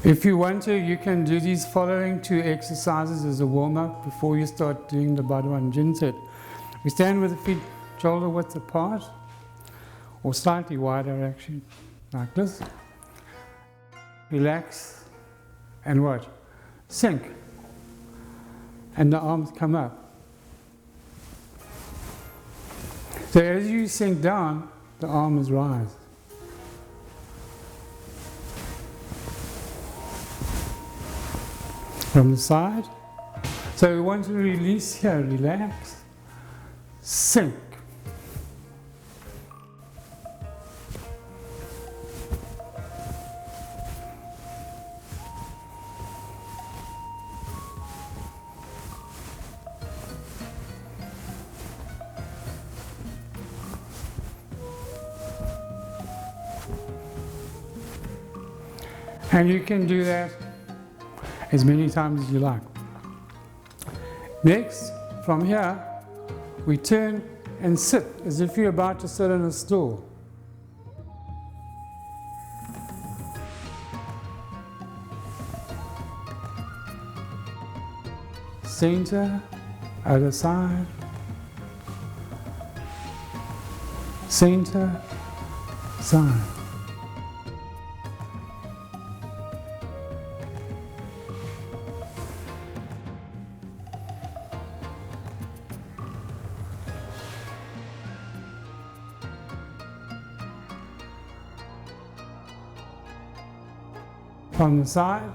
If you want to, you can do these following 2 exercises as a warm-up before you start doing the Bhadwan Jinset. We stand with the feet shoulder width apart, or slightly wider actually, like this. Relax, and what? Sink. And the arms come up. So as you sink down, the arms rise. From the side. So we want to release here, relax, sink. And you can do that as many times as you like. Next, from here, we turn and sit as if you're about to sit on a stool. Center, other side, center, side. From the side.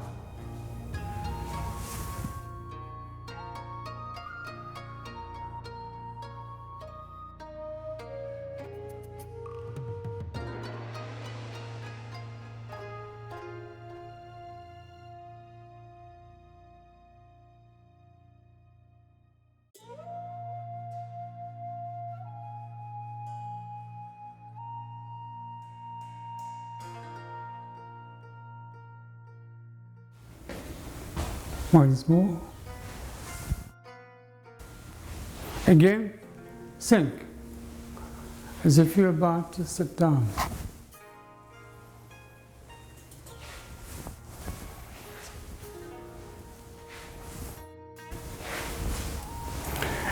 Once more. Again, sink, as if you're about to sit down.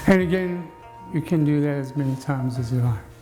And again, you can do that as many times as you like.